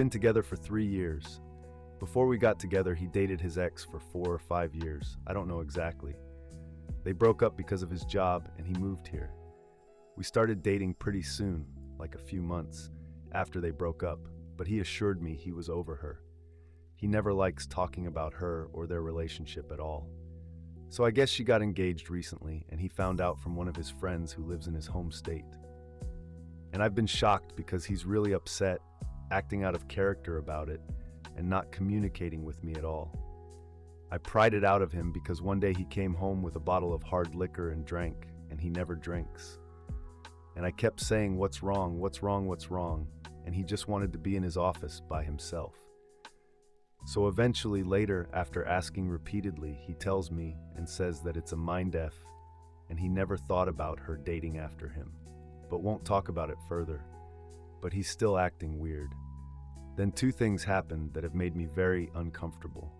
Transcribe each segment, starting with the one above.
been together for 3 years. Before we got together, he dated his ex for 4 or 5 years. I don't know exactly. They broke up because of his job and he moved here. We started dating pretty soon, like a few months after they broke up, but he assured me he was over her. He never likes talking about her or their relationship at all. So I guess she got engaged recently and he found out from one of his friends who lives in his home state. And I've been shocked because he's really upset, acting out of character about it, and not communicating with me at all. I pried it out of him because one day he came home with a bottle of hard liquor and drank, and he never drinks. And I kept saying, "What's wrong? What's wrong? What's wrong?" And he just wanted to be in his office by himself. So eventually later, after asking repeatedly, he tells me and says that it's a mind F, and he never thought about her dating after him, but won't talk about it further. But he's still acting weird. Then 2 things happened that have made me very uncomfortable.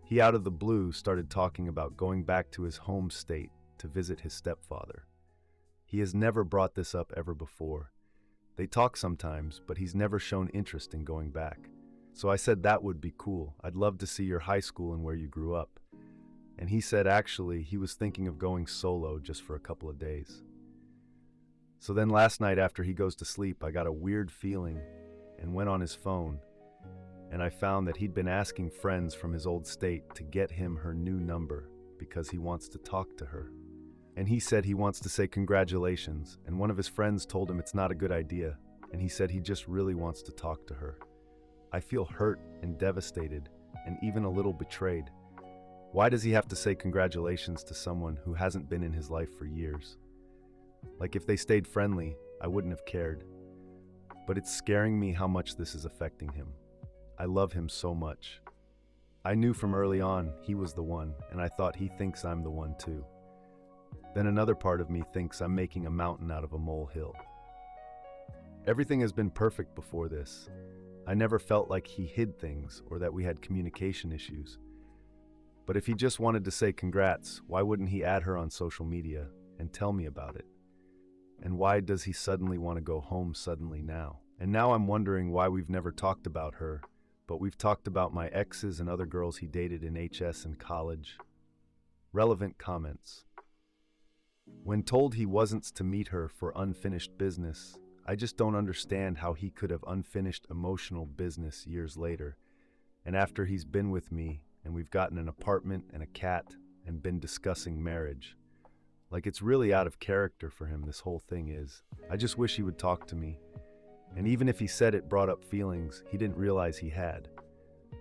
He out of the blue started talking about going back to his home state to visit his stepfather. He has never brought this up ever before. They talk sometimes, but he's never shown interest in going back. So I said that would be cool. I'd love to see your high school and where you grew up. And he said actually he was thinking of going solo just for a couple of days. So then last night after he goes to sleep, I got a weird feeling and went on his phone, and I found that he'd been asking friends from his old state to get him her new number because he wants to talk to her. And he said he wants to say congratulations, and one of his friends told him it's not a good idea, and he said he just really wants to talk to her. I feel hurt and devastated and even a little betrayed. Why does he have to say congratulations to someone who hasn't been in his life for years? Like if they stayed friendly, I wouldn't have cared. But it's scaring me how much this is affecting him. I love him so much. I knew from early on he was the one, and I thought he thinks I'm the one too. Then another part of me thinks I'm making a mountain out of a molehill. Everything has been perfect before this. I never felt like he hid things or that we had communication issues. But if he just wanted to say congrats, why wouldn't he add her on social media and tell me about it? And why does he suddenly want to go home suddenly now? And now I'm wondering why we've never talked about her, but we've talked about my exes and other girls he dated in HS and college. Relevant comments. When told he wasn't to meet her for unfinished business, I just don't understand how he could have unfinished emotional business years later, and after he's been with me and we've gotten an apartment and a cat and been discussing marriage. Like it's really out of character for him, this whole thing is. I just wish he would talk to me. And even if he said it brought up feelings he didn't realize he had,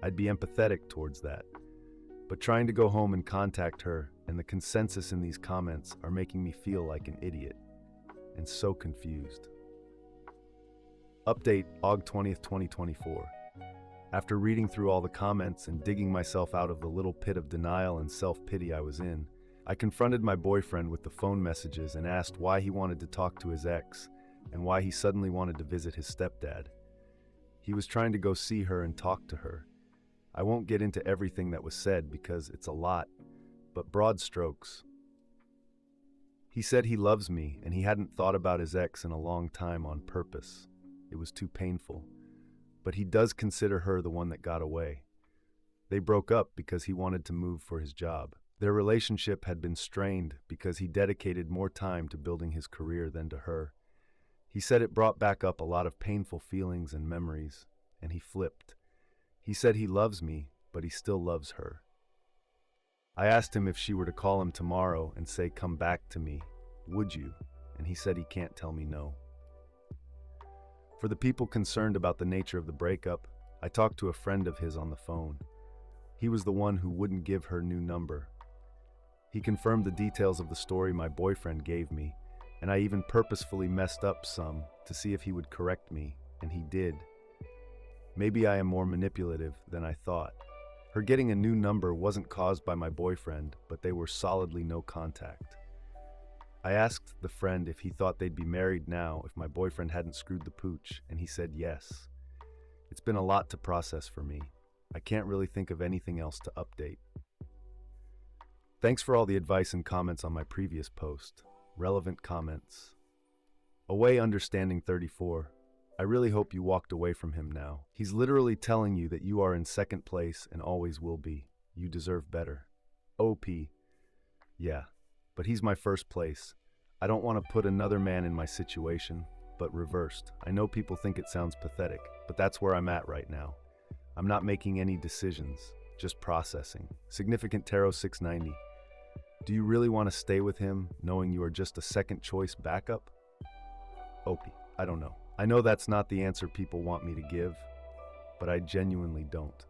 I'd be empathetic towards that. But trying to go home and contact her and the consensus in these comments are making me feel like an idiot and so confused. Update, August 20th, 2024. After reading through all the comments and digging myself out of the little pit of denial and self-pity I was in, I confronted my boyfriend with the phone messages and asked why he wanted to talk to his ex and why he suddenly wanted to visit his stepdad. He was trying to go see her and talk to her. I won't get into everything that was said because it's a lot, but broad strokes. He said he loves me and he hadn't thought about his ex in a long time on purpose. It was too painful. But he does consider her the one that got away. They broke up because he wanted to move for his job. Their relationship had been strained because he dedicated more time to building his career than to her. He said it brought back up a lot of painful feelings and memories, and he flipped. He said he loves me, but he still loves her. I asked him if she were to call him tomorrow and say, "Come back to me, would you?" And he said he can't tell me no. For the people concerned about the nature of the breakup, I talked to a friend of his on the phone. He was the one who wouldn't give her new number. He confirmed the details of the story my boyfriend gave me, and I even purposefully messed up some to see if he would correct me, and he did. Maybe I am more manipulative than I thought. Her getting a new number wasn't caused by my boyfriend, but they were solidly no contact. I asked the friend if he thought they'd be married now if my boyfriend hadn't screwed the pooch, and he said yes. It's been a lot to process for me. I can't really think of anything else to update. Thanks for all the advice and comments on my previous post. Relevant comments. Away Understanding 34. I really hope you walked away from him now. He's literally telling you that you are in second place and always will be. You deserve better. OP. Yeah, but he's my first place. I don't want to put another man in my situation, but reversed. I know people think it sounds pathetic, but that's where I'm at right now. I'm not making any decisions, just processing. Significant Tarot 690. Do you really want to stay with him, knowing you are just a second choice backup? Opie, I don't know. I know that's not the answer people want me to give, but I genuinely don't.